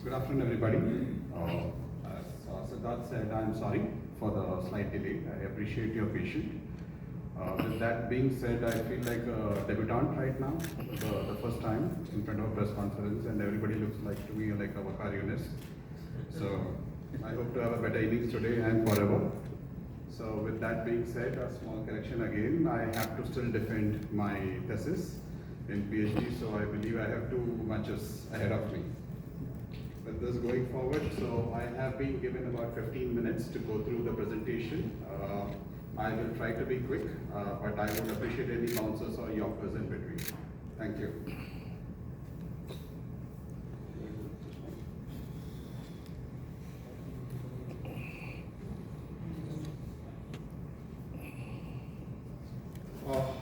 Good afternoon, everybody. As Siddharth said, I'm sorry for the slight delay. I appreciate your patience. With that being said, I feel like a debutant right now, the first time in front of a press conference, and everybody looks like to me like a Vacarionist. So I hope to have a better innings today and forever. So with that being said, a small correction again. I have to still defend my thesis in PhD, so I believe I have 2 matches ahead of me. With this going forward, so I have been given about 15 minutes to go through the presentation. I will try to be quick, but I would appreciate any bounces or yonkers in between. Thank you.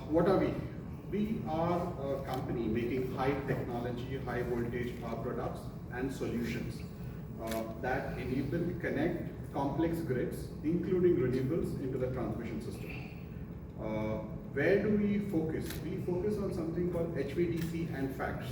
What are we? We are a company making high technology, high voltage power products and solutions that enable connect complex grids, including renewables, into the transmission system. Where do we focus? We focus on something called HVDC and FACTS.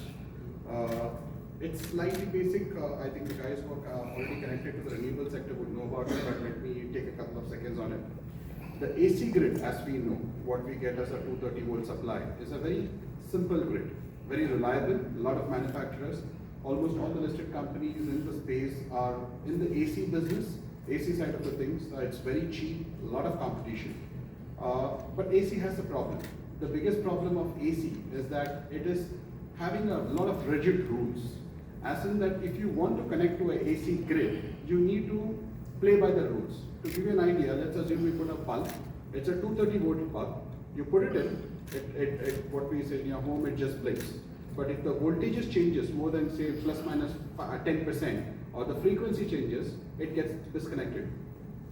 It's slightly basic. I think the guys who are already connected to the renewable sector would know about it, but let me take a couple of seconds on it. The AC grid, as we know, what we get as a 230 volt supply, is a very simple grid, very reliable. A lot of manufacturers, almost all the listed companies in the space are in the AC business, AC side of the things. It's very cheap, a lot of competition. But AC has a problem. The biggest problem of AC is that it is having a lot of rigid rules. As in that if you want to connect to an AC grid, you need to play by the rules. To give you an idea, let's assume we put a bulb. It's a 230 volt bulb. You put it in, what we say in your home, it just blinks. But if the voltage changes more than say plus minus 10%, or the frequency changes, it gets disconnected.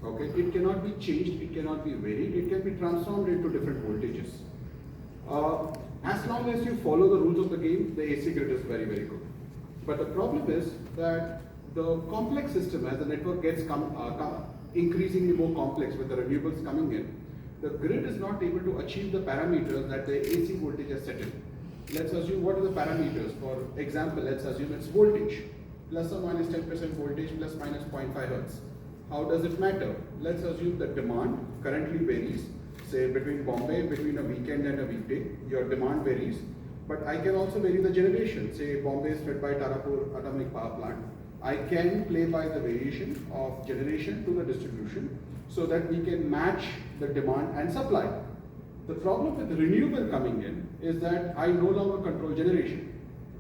Okay, it cannot be changed, it cannot be varied, it can be transformed into different voltages. As long as you follow the rules of the game, the AC grid is very, very good. But the problem is that the complex system, as the network gets increasingly more complex with the renewables coming in, the grid is not able to achieve the parameters that the AC voltage has set in. Let's assume what are the parameters. For example, let's assume it's voltage, plus or minus 10% voltage, plus minus 0.5 hertz. How does it matter? Let's assume the demand currently varies, say between Bombay, between a weekend and a weekday, your demand varies. But I can also vary the generation. Say Bombay is fed by Tarapur Atomic Power Plant. I can play by the variation of generation to the distribution so that we can match the demand and supply. The problem with renewable coming in is that I no longer control generation.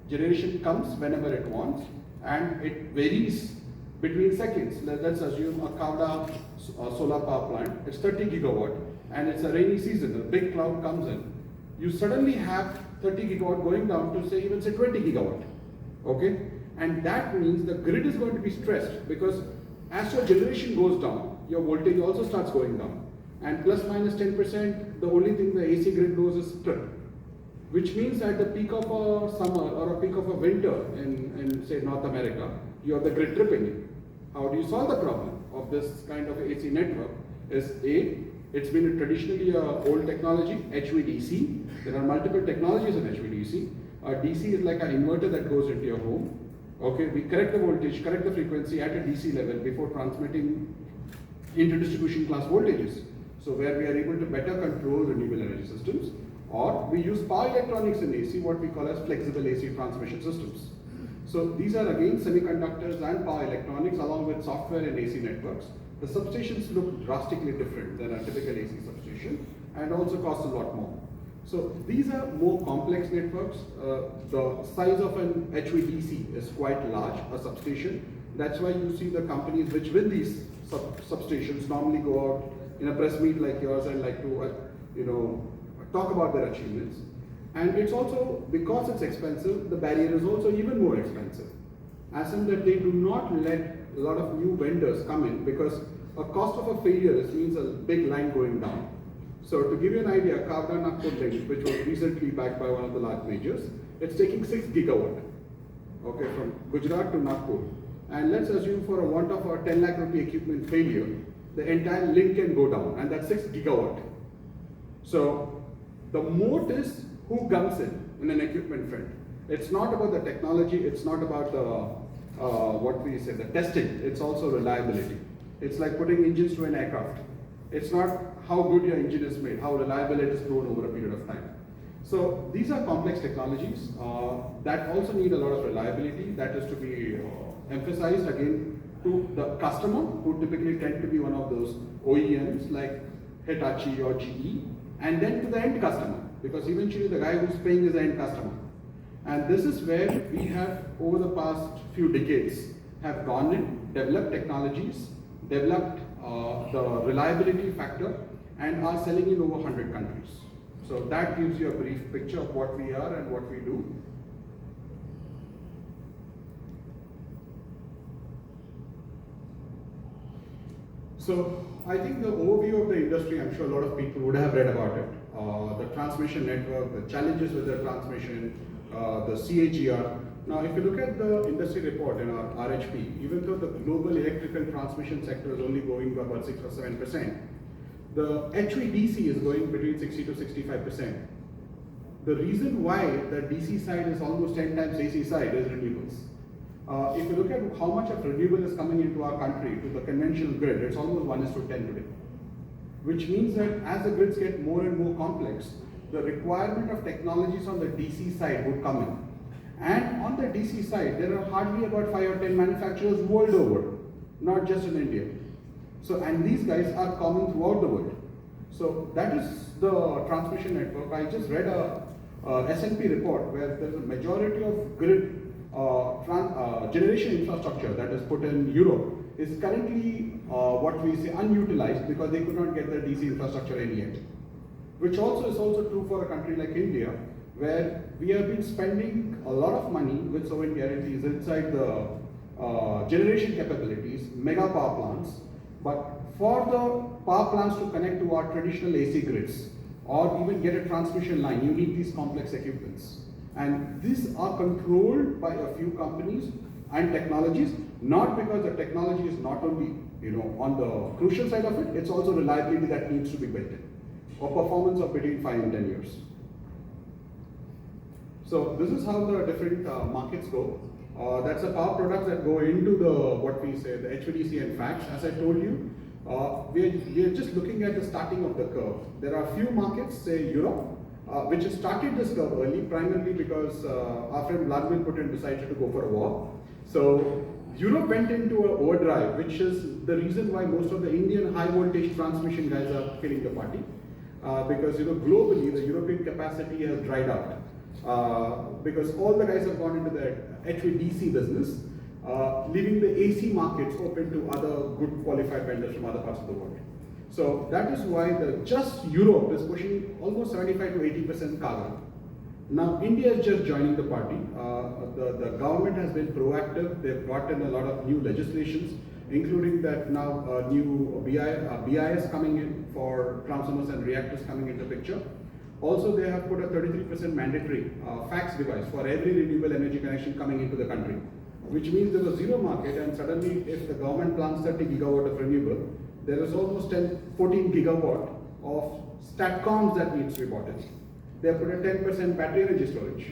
Generation comes whenever it wants and it varies between seconds. Let's assume a Kavda solar power plant, it's 30 gigawatt and it's a rainy season, a big cloud comes in. You suddenly have 30 gigawatt going down to say even say 20 gigawatt, okay? And that means the grid is going to be stressed because as your generation goes down, your voltage also starts going down. And plus minus 10%, the only thing the AC grid knows is trip. Which means at the peak of a summer or a peak of a winter in say North America, you have the grid tripping. How do you solve the problem of this kind of AC network? Is it's been traditionally an old technology, HVDC. There are multiple technologies in HVDC. DC is like an inverter that goes into your home. Okay, we correct the voltage, correct the frequency at a DC level before transmitting into distribution class voltages. So where we are able to better control renewable energy systems, or we use power electronics in AC, what we call as flexible AC transmission systems. So these are again semiconductors and power electronics along with software and AC networks. The substations look drastically different than a typical AC substation and also cost a lot more. So these are more complex networks. The size of an HVDC is quite large, a substation. That's why you see the companies which win these substations normally go out in a press meet like yours and like to talk about their achievements. And it's also, because it's expensive, the barrier is also even more expensive. As in that they do not let a lot of new vendors come in because a cost of a failure means a big line going down. So to give you an idea, Kavda Nagpur link, which was recently backed by one of the large majors, it's taking 6 gigawatt, okay, from Gujarat to Nagpur. And let's assume for a want of a 10 lakh rupee equipment failure, the entire link can go down, and that's 6 gigawatt. So the moat is who comes in an equipment front. It's not about the technology, it's not about the what we say, the testing, it's also reliability. It's like putting engines to an aircraft. It's not how good your engine is made, how reliable it is grown over a period of time. So these are complex technologies that also need a lot of reliability. That is to be emphasized again to the customer, who typically tend to be one of those OEMs like Hitachi or GE, and then to the end customer, because eventually the guy who's paying is the end customer. And this is where we have, over the past few decades, have gone in, developed technologies, developed the reliability factor, and are selling in over 100 countries. So that gives you a brief picture of what we are and what we do. So I think the overview of the industry, I'm sure a lot of people would have read about it. The transmission network, the challenges with the transmission, the CAGR. Now, if you look at the industry report in our RHP, even though the global electrical transmission sector is only growing by about 6 or 7%, the HVDC is going between 60 to 65%. The reason why the DC side is almost 10 times AC side is renewables. If you look at how much of renewable is coming into our country to the conventional grid, it's almost 1:10 today. Which means that as the grids get more and more complex, the requirement of technologies on the DC side would come in. And on the DC side, there are hardly about 5 or 10 manufacturers world over, not just in India. So, and these guys are common throughout the world. So that is the transmission network. I just read a S&P report where there's a majority of grid generation infrastructure that is put in Europe is currently what we say unutilized because they could not get their DC infrastructure in yet. Which also is also true for a country like India, where we have been spending a lot of money with sovereign guarantees inside the generation capabilities, mega power plants, but for the power plants to connect to our traditional AC grids or even get a transmission line, you need these complex equipments. And these are controlled by a few companies and technologies, not because the technology is not only on the crucial side of it, it's also reliability that needs to be built in, or performance of between 5 and 10 years. So this is how the different markets go. That's the power products that go into the, what we say, the HVDC and FACTS. As I told you, we are just looking at the starting of the curve. There are a few markets, say Europe, which has started this curve early, primarily because our friend Vladimir Putin decided to go for a war. So Europe went into an overdrive, which is the reason why most of the Indian high voltage transmission guys are killing the party. Because globally the European capacity has dried out. Because all the guys have gone into the HVDC business, leaving the AC markets open to other good qualified vendors from other parts of the world. So that is why just Europe is pushing almost 75 to 80% CAGR. Now India is just joining the party. The government has been proactive. They've brought in a lot of new legislations, including that now new BIS coming in for transformers and reactors coming into the picture. Also, they have put a 33% mandatory fax device for every renewable energy connection coming into the country, which means there was zero market, and suddenly if the government plants 30 gigawatt of renewable, there is almost 14 gigawatt of STATCOMs that needs to be bought in. They have put a 10% battery energy storage.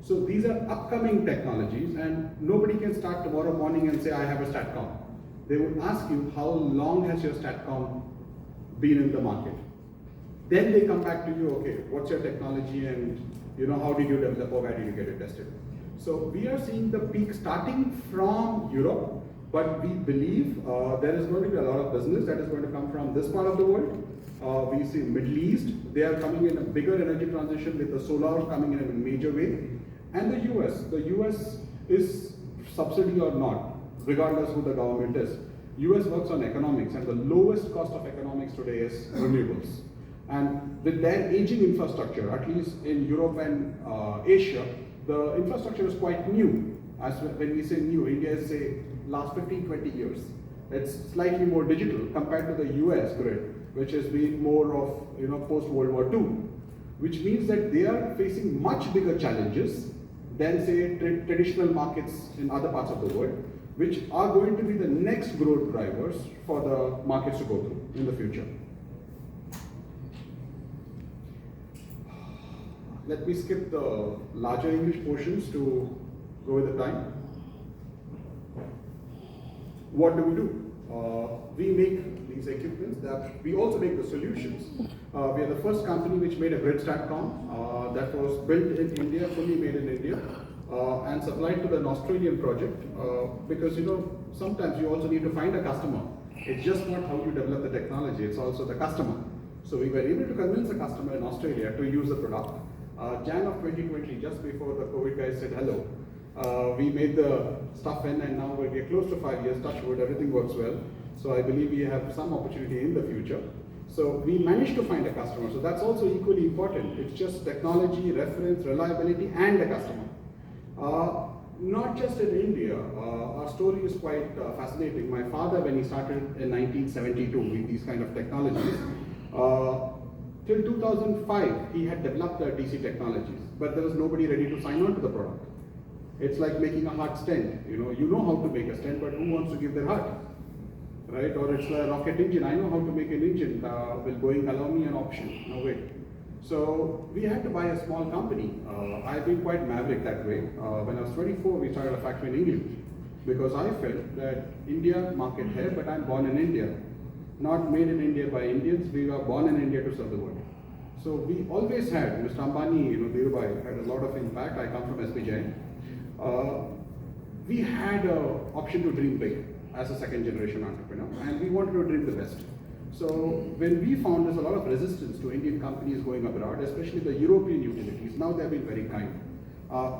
So these are upcoming technologies, and nobody can start tomorrow morning and say, I have a STATCOM. They would ask you, how long has your STATCOM been in the market? Then they come back to you, okay, what's your technology, and how did you develop, or where did you get it tested? So we are seeing the peak starting from Europe, but we believe there is going to be a lot of business that is going to come from this part of the world. We see Middle East, they are coming in a bigger energy transition with the solar coming in a major way. And the US is subsidy or not, regardless who the government is. US works on economics, and the lowest cost of economics today is renewables. And with their aging infrastructure, at least in Europe and Asia, the infrastructure is quite new. As when we say new, India is say last 15, 20 years. It's slightly more digital compared to the US grid, which has been more of post World War II, which means that they are facing much bigger challenges than say traditional markets in other parts of the world, which are going to be the next growth drivers for the markets to go through in the future. Let me skip the larger English portions to go with the time. what do? We make these equipments, that we also make the solutions. We are the first company which made a grid.com that was built in India, fully made in India, and supplied to an Australian project, because sometimes you also need to find a customer. It's just not how you develop the technology, it's also the customer. So we were able to convince a customer in Australia to use the product. Jan of 2020, just before the COVID guys said hello, we made the stuff in, and now we're close to 5 years, touch wood, everything works well. So I believe we have some opportunity in the future. So we managed to find a customer. So that's also equally important. It's just technology, reference, reliability, and the customer. Not just in India, our story is quite fascinating. My father, when he started in 1972 with these kind of technologies, till 2005, he had developed the DC technologies, but there was nobody ready to sign on to the product. It's like making a heart stent. You know how to make a stent, but who wants to give their heart, right? Or it's a rocket engine. I know how to make an engine. Will Boeing allow me an option? No way. So we had to buy a small company. I've been quite maverick that way. When I was 24, we started a factory in England because I felt that India market here, but I'm born in India. Not made in India by Indians, we were born in India to serve the world. So we always had, Mr. Ambani, Dhirubhai had a lot of impact. I come from SPJ. We had an option to dream big as a second generation entrepreneur, and we wanted to dream the best. So when we found there's a lot of resistance to Indian companies going abroad, especially the European utilities, now they've been very kind.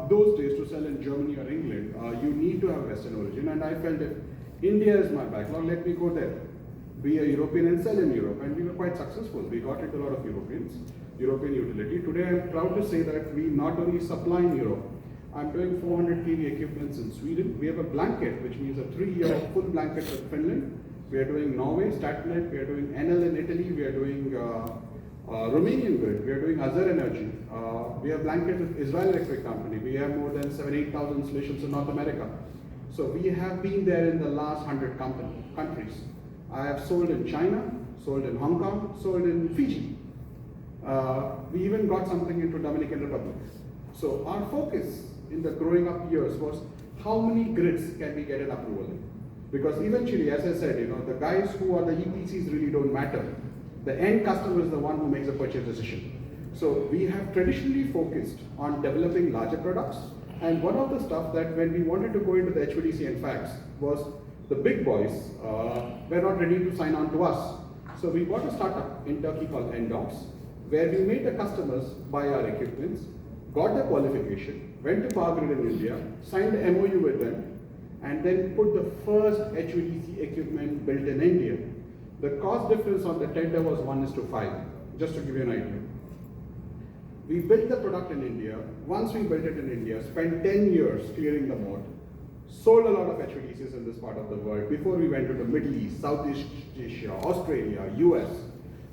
Those days to sell in Germany or England, you need to have Western origin, and I felt if India is my backlog, let me go there. Be a European and sell in Europe, and we were quite successful. We got into a lot of European utility. Today I'm proud to say that we not only supply in Europe, I'm doing 400 kV equipments in Sweden. We have a blanket, which means a 3-year full blanket with Finland. We are doing Norway, Statnet, we are doing NL in Italy, we are doing Romanian grid, we are doing Azure Energy. We have blanket with Israel Electric Company. We have more than 7,000-8,000 installations in North America. So we have been there in the last 100 countries. I have sold in China, sold in Hong Kong, sold in Fiji. We even got something into Dominican Republic. So our focus in the growing up years was how many grids can we get an approval in? Because eventually, as I said, the guys who are the EPCs really don't matter. The end customer is the one who makes a purchase decision. So we have traditionally focused on developing larger products. And one of the stuff that when we wanted to go into the HVDC and fax was the big boys were not ready to sign on to us. So we bought a startup in Turkey called NDOX, where we made the customers buy our equipments, got the qualification, went to Power Grid in India, signed an MOU with them, and then put the first HVDC equipment built in India. The cost difference on the tender was 1:5, just to give you an idea. We built the product in India. Once we built it in India, spent 10 years clearing the moat, sold a lot of HVDCs in this part of the world before we went to the Middle East, Southeast Asia, Australia, US.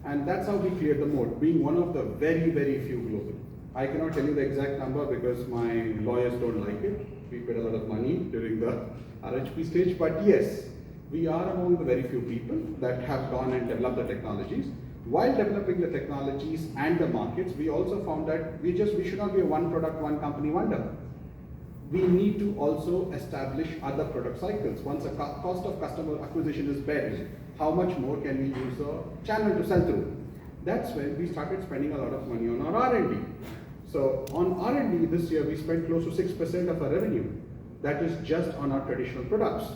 And that's how we cleared the moat, being one of the very, very few global. I cannot tell you the exact number because my lawyers don't like it. We paid a lot of money during the RHP stage, but yes, we are among the very few people that have gone and developed the technologies. While developing the technologies and the markets, we also found that we should not be a one product, one company wonder. We need to also establish other product cycles. Once a cost of customer acquisition is buried, how much more can we use a channel to sell through? That's when we started spending a lot of money on our R&D. So on R&D this year, we spent close to 6% of our revenue. That is just on our traditional products,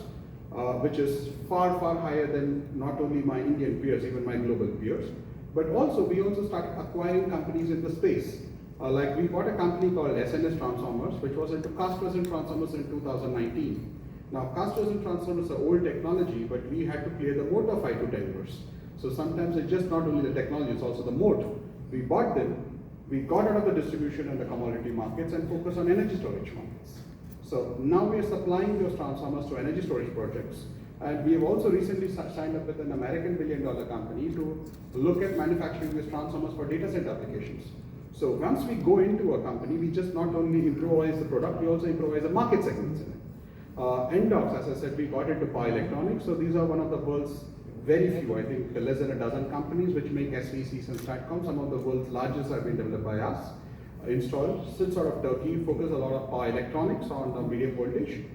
which is far, far higher than not only my Indian peers, even my global peers. But also, we also started acquiring companies in the space. Like we bought a company called SNS Transformers, which was into cast resin transformers in 2019. Now, cast resin transformers are old technology, but we had to clear the moat of 5 to 10 years. So sometimes it's just not only the technology, it's also the moat. We bought them, we got out of the distribution and the commodity markets and focus on energy storage markets. So now we are supplying those transformers to energy storage projects. And we have also recently signed up with an American billion-dollar company to look at manufacturing these transformers for data center applications. So once we go into a company, we just not only improvise the product, we also improvise the market segments in it. NDOX, as I said, we got into power electronics. So these are one of the world's very few, I think less than a dozen companies which make SVCs and STATCOM. Some of the world's largest have been developed by us. Installed, sits out of Turkey, focus a lot of power electronics on the medium voltage.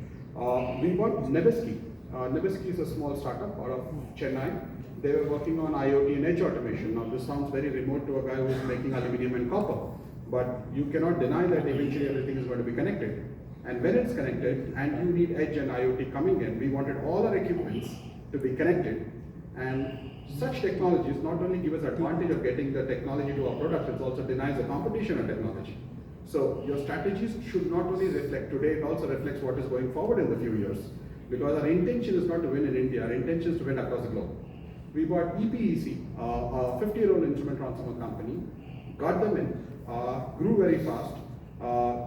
We bought Nebeski, Nibiski is a small startup out of Chennai. They were working on IoT and edge automation. Now this sounds very remote to a guy who's making aluminum and copper, but you cannot deny that eventually everything is going to be connected. And when it's connected and you need edge and IoT coming in, we wanted all our equipments to be connected. And such technologies not only give us advantage of getting the technology to our products, it also denies the competition of technology. So your strategies should not only reflect today, it also reflects what is going forward in the few years. Because our intention is not to win in India, our intention is to win across the globe. We bought EPEC, a 50-year-old instrument transformer company, got them in, grew very fast.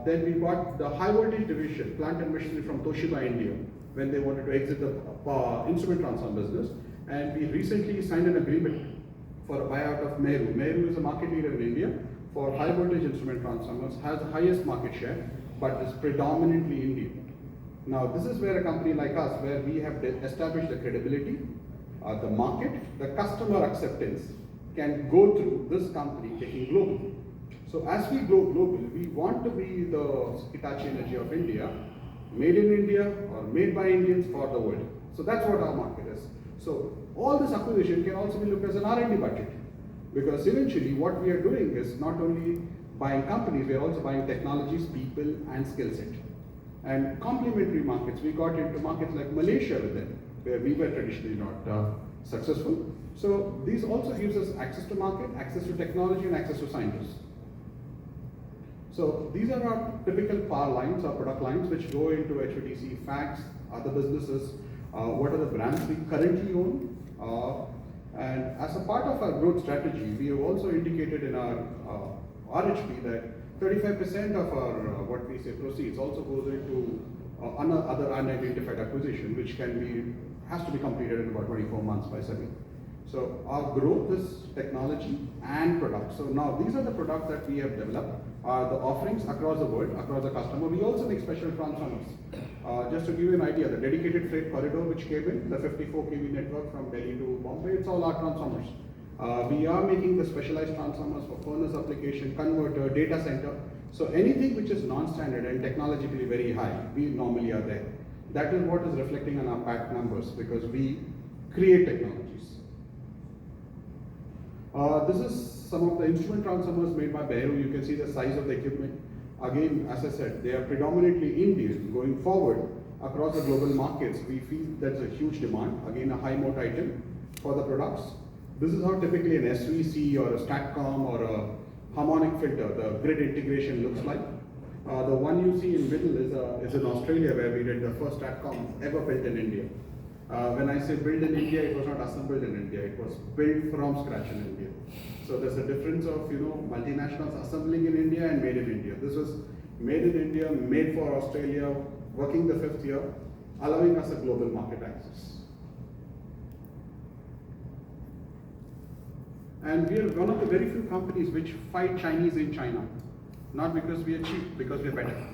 Then we bought the high voltage division, plant and machinery from Toshiba India, when they wanted to exit the instrument transformer business. And we recently signed an agreement for a buyout of Meru. Meru is a market leader in India for high voltage instrument transformers, has the highest market share, but is predominantly Indian. Now, this is where a company like us, where we have established the credibility, the market, the customer acceptance, can go through this company taking global. So as we go global, we want to be the Hitachi Energy of India, made in India or made by Indians for the world. So that's what our market is. So all this acquisition can also be looked as an R&D budget, because eventually what we are doing is not only buying companies, we are also buying technologies, people, and skill set. And complementary markets, we got into markets like Malaysia with them, where we were traditionally not successful. So these also gives us access to market, access to technology, and access to scientists. So these are our typical power lines, our product lines, which go into HVDC, fax, other businesses. What are the brands we currently own? And as a part of our growth strategy, we have also indicated in our RHP that 35% of our what we say proceeds also goes into other unidentified acquisition, which has to be completed in about 24 months by SEBI. So our growth is technology and products. So now these are the products that we have developed, the offerings across the world, across the customer. We also make special transformers. Just to give you an idea, the dedicated freight corridor which came in, the 54 kV network from Delhi to Bombay, it's all our transformers. We are making the specialized transformers for furnace application, converter, data center. So anything which is non-standard and technologically very high, we normally are there. That is what is reflecting on our PAT numbers, because we create technologies. This is some of the instrument transformers made by Beru. You can see the size of the equipment. Again, as I said, they are predominantly Indian. Going forward, across the global markets, we feel there's a huge demand. Again, a high mode item for the products. This is how typically an SVC or a STATCOM or a harmonic filter, the grid integration looks like. The one you see in middle is in Australia, where we did the first STATCOM ever built in India. When I say built in India, it was not assembled in India, it was built from scratch in India. So there's a difference of multinationals assembling in India and made in India. This was made in India, made for Australia, working the 5th year, allowing us a global market access. And we are one of the very few companies which fight Chinese in China. Not because we are cheap, because we are better.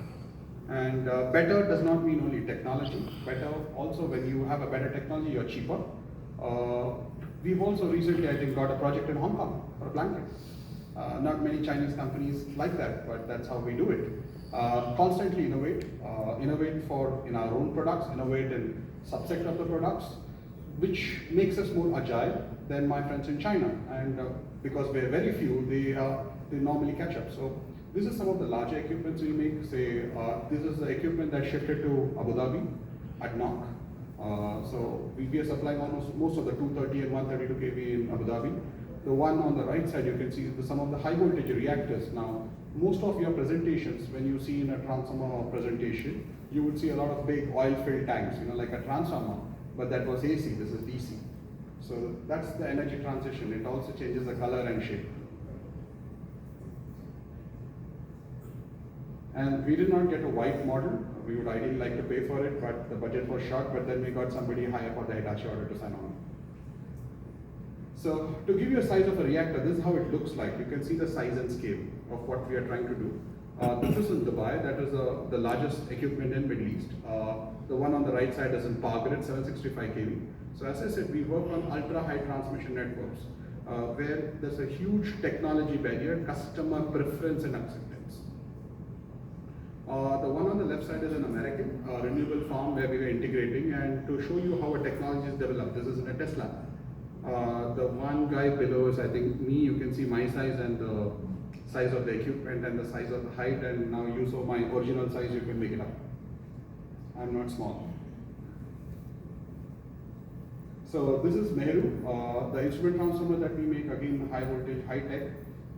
And better does not mean only technology. Better also, when you have a better technology, you're cheaper. We've also recently, I think, got a project in Hong Kong for a blanket. Not many Chinese companies like that, but that's how we do it. Constantly innovate, innovate in our own products, innovate in subset of the products, which makes us more agile than my friends in China. And because we're very few, they normally catch up. So this is some of the larger equipments we make. Say, this is the equipment that shifted to Abu Dhabi at NOC. So we are supplying almost most of the 230 and 132 kV in Abu Dhabi. The one on the right side, you can see some of the high voltage reactors. Now, most of your presentations, when you see in a transformer presentation, you would see a lot of big oil-filled tanks, like a transformer, but that was AC, this is DC. So that's the energy transition. It also changes the color and shape. And we did not get a white model. We would ideally like to pay for it, but the budget was short, but then we got somebody higher for the Hitachi order to sign on. So to give you a size of a reactor, this is how it looks like. You can see the size and scale of what we are trying to do. This is in Dubai. That is the largest equipment in Middle East. The one on the right side is in Power Grid, 765 kV. So as I said, we work on ultra-high transmission networks, where there's a huge technology barrier, customer preference and acceptance. The one on the left side is an American renewable farm where we were integrating, and to show you how a technology is developed, this is in a Tesla. The one guy below is, I think, me. You can see my size and the size of the equipment and the size of the height, and now you saw my original size, you can make it up. I'm not small. So this is Meru, the instrument transformer that we make, again high voltage, high tech.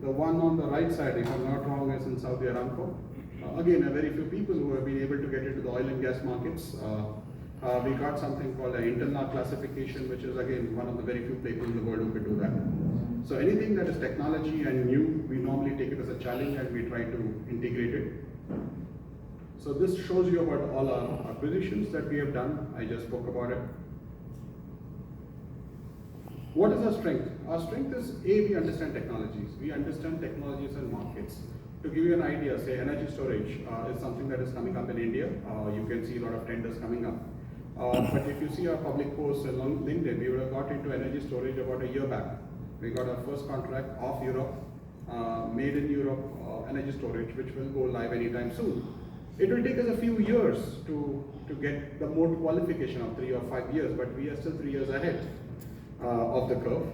The one on the right side, if I'm not wrong, is in Saudi Aramco. Again, a very few people who have been able to get into the oil and gas markets. We got something called an internal classification, which is again one of the very few people in the world who could do that. So anything that is technology and new, we normally take it as a challenge and we try to integrate it. So this shows you about all our acquisitions that we have done. I just spoke about it. What is our strength? Our strength is, A, we understand technologies. We understand technologies and markets. To give you an idea, say energy storage is something that is coming up in India. You can see a lot of tenders coming up. But if you see our public posts on LinkedIn, we would have got into energy storage about a year back. We got our first contract off Europe, made in Europe energy storage, which will go live anytime soon. It will take us a few years to get the mode qualification of 3 or 5 years, but we are still 3 years ahead of the curve.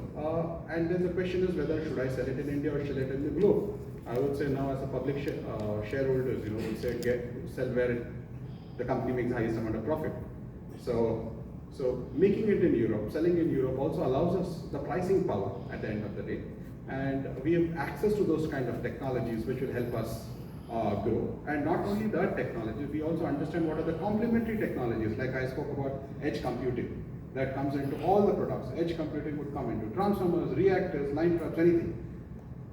And then the question is whether should I sell it in India or should it in the globe? I would say now as a public shareholders, we'll say sell where the company makes the highest amount of profit. So making it in Europe, selling in Europe also allows us the pricing power at the end of the day. And we have access to those kind of technologies which will help us grow. And not only that technology, we also understand what are the complementary technologies, like I spoke about edge computing. That comes into all the products. Edge computing would come into transformers, reactors, line traps, anything.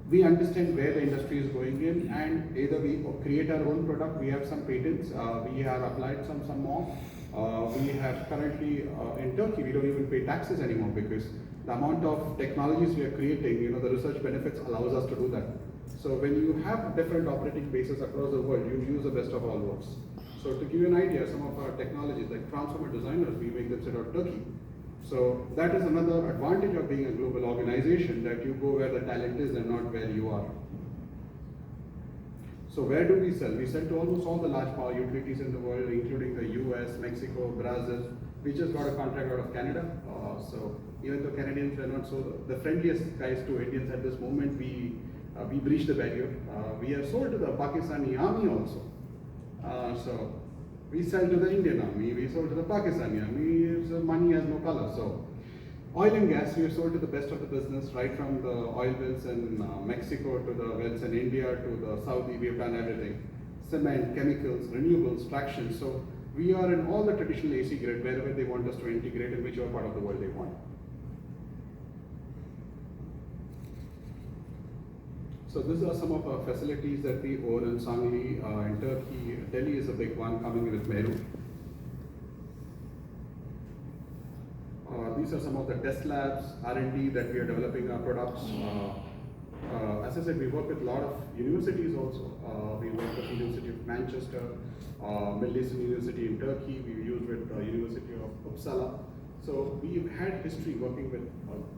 We understand where the industry is going in, and either we create our own product. We have some patents. We have applied some more. We have currently in Turkey, we don't even pay taxes anymore because the amount of technologies we are creating, the research benefits allows us to do that. So when you have different operating bases across the world, you use the best of all worlds. So to give you an idea, some of our technologies like transformer designers, we make them sit out Turkey. So that is another advantage of being a global organization, that you go where the talent is and not where you are. So where do we sell? We sell to almost all the large power utilities in the world, including the US, Mexico, Brazil. We just got a contract out of Canada. So even though Canadians are not so the friendliest guys to Indians at this moment, we breached the barrier. We have sold to the Pakistani army also. So we sell to the Indian army, we sold to the Pakistani army, so money has no color. So oil and gas, we have sold to the best of the business, right from the oil wells in Mexico to the wells in India to the Saudi, we have done everything. Cement, chemicals, renewables, traction. So we are in all the traditional AC grid, wherever they want us to integrate in whichever part of the world they want. So these are some of our facilities that we own in Sangli, in Turkey. Delhi is a big one, coming with Meru. These are some of the test labs, R&D that we are developing our products. As I said, we work with a lot of universities also. We work with the University of Manchester, Middle Eastern University in Turkey. We use with the University of Uppsala. So we've had history working with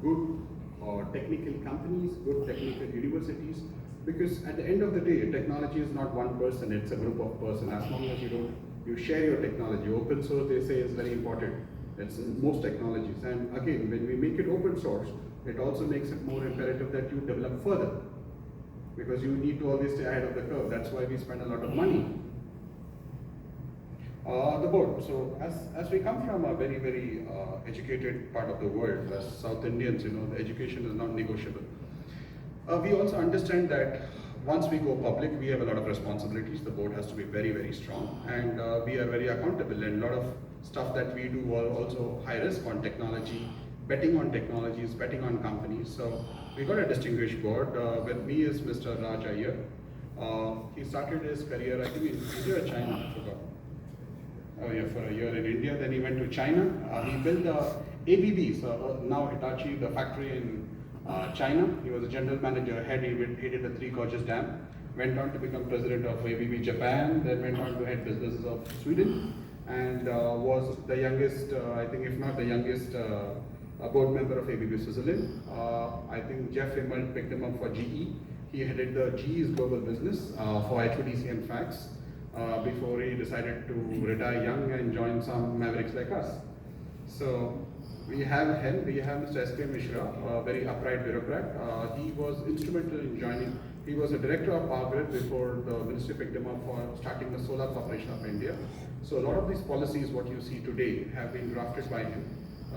good technical companies, good technical universities, because at the end of the day, technology is not one person, it's a group of persons. As long as you share your technology. Open source, they say, is very important. It's in most technologies. And again, when we make it open source, it also makes it more imperative that you develop further, because you need to always stay ahead of the curve. That's why we spend a lot of money. The board. So as we come from a very, very educated part of the world, as South Indians, the education is not negotiable. We also understand that once we go public, we have a lot of responsibilities. The board has to be very, very strong, and we are very accountable. And a lot of stuff that we do are also high risk on technology, betting on technologies, betting on companies. So we got a distinguished board. With me is Mr. Raj Iyer. He started his career, I think, in India or China, I forgot. For a year in India, then he went to China. He built ABB, so now Hitachi, the factory in China. He was a general manager, he did the Three Gorges Dam. Went on to become president of ABB Japan, then went on to head businesses of Sweden, and was the youngest, I think if not the youngest, board member of ABB Switzerland. I think Jeff Immelt picked him up for GE. He headed the GE's global business for HVDC and fax. before he decided to retire young and join some mavericks like us. So we have Mr. S.K. Mishra, a very upright bureaucrat. He was instrumental in joining. He was a director of Power Grid before the ministry picked him up for starting the Solar Corporation of India. So a lot of these policies, what you see today, have been drafted by him.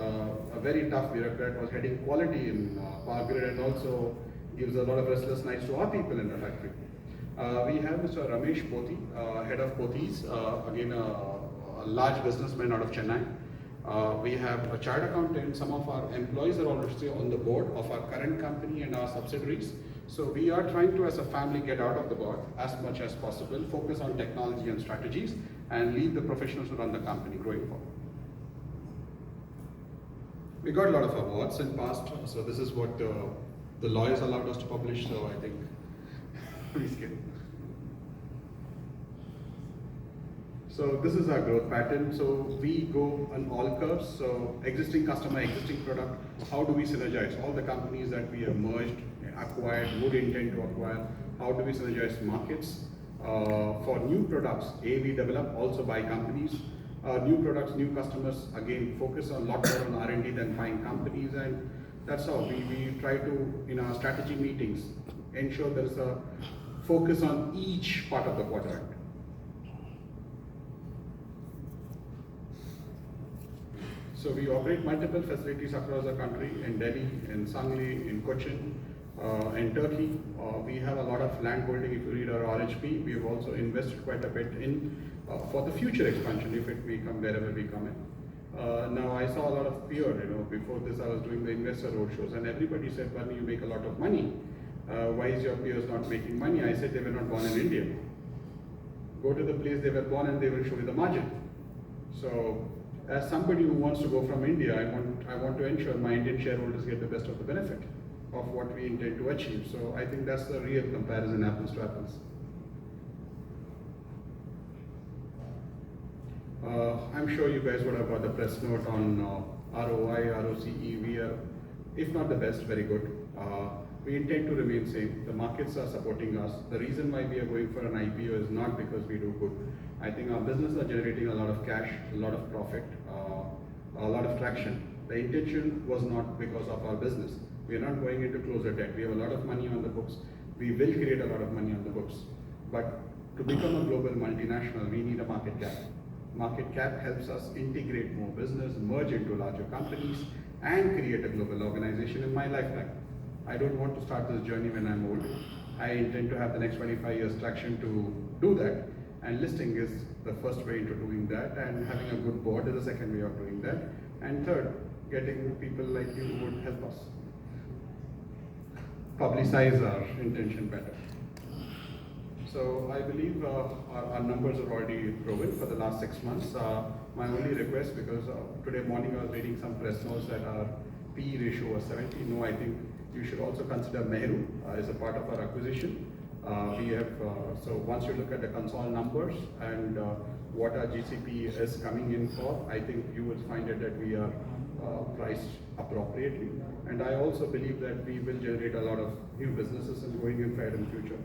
A very tough bureaucrat, was heading quality in Power Grid and also gives a lot of restless nights to our people in the factory. We have Mr. Ramesh Poti, head of Pothis, again a large businessman out of Chennai. We have a chartered accountant. Some of our employees are already on the board of our current company and our subsidiaries. So we are trying to, as a family, get out of the board as much as possible, focus on technology and strategies, and leave the professionals to run the company going forward. We got a lot of awards in past, so this is what the lawyers allowed us to publish, so I think we skip. So this is our growth pattern. So we go on all curves. So existing customer, existing product, how do we synergize? All the companies that we have merged, acquired, would intend to acquire, how do we synergize markets? For new products, we develop also by companies. New products, new customers, again, focus a lot more on R&D than buying companies, and that's how we try to, in our strategy meetings, ensure there is a focus on each part of the quadrant. So we operate multiple facilities across the country, in Delhi, in Sangli, in Cochin, in Turkey. We have a lot of land holding. If you read our RHP, we have also invested quite a bit in for the future expansion if it may come wherever we come in. Now I saw a lot of fear, before this I was doing the investor roadshows and everybody said, Barney, you make a lot of money. Why is your peers not making money? I said they were not born in India. Go to the place they were born and they will show you the margin. So as somebody who wants to go from India, I want to ensure my Indian shareholders get the best of the benefit of what we intend to achieve. So I think that's the real comparison, apples to apples. I'm sure you guys would have got the press note on ROI, ROCE. We are, if not the best, very good. We intend to remain same. The markets are supporting us. The reason why we are going for an IPO is not because we do good. I think our business are generating a lot of cash, a lot of profit, a lot of traction. The intention was not because of our business. We are not going into closer debt. We have a lot of money on the books. We will create a lot of money on the books. But to become a global multinational, we need a market cap. Market cap helps us integrate more business, merge into larger companies, and create a global organization in my lifetime. I don't want to start this journey when I'm old. I intend to have the next 25 years traction to do that, and listing is the first way into doing that, and having a good board is the second way of doing that, and third, getting people like you who would help us publicize our intention better. So I believe our numbers are already proven for the last 6 months. My only request, because today morning I was reading some press notes that our PE ratio was 70. No, I think you should also consider Mehru as a part of our acquisition. We have, so once you look at the console numbers and what our GCP is coming in for, I think you will find it that we are priced appropriately. And I also believe that we will generate a lot of new businesses and going in fair in future.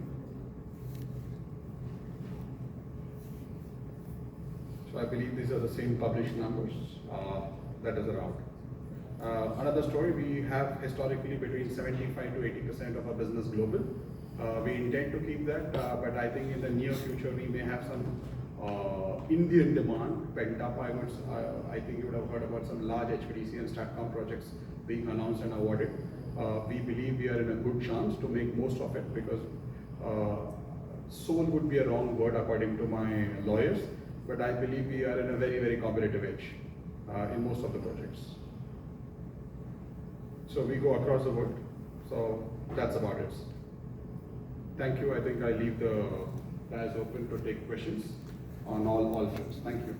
So I believe these are the same published numbers that is around. Another story, we have historically between 75 to 80% of our business global. We intend to keep that, but I think in the near future we may have some Indian demand pent up. I think you would have heard about some large HVDC and STATCOM projects being announced and awarded. We believe we are in a good chance to make most of it, because sold would be a wrong word according to my lawyers, but I believe we are in a very, very competitive edge in most of the projects. So we go across the world. So that's about it. Thank you. I think I leave the guys open to take questions on all fields. Thank you.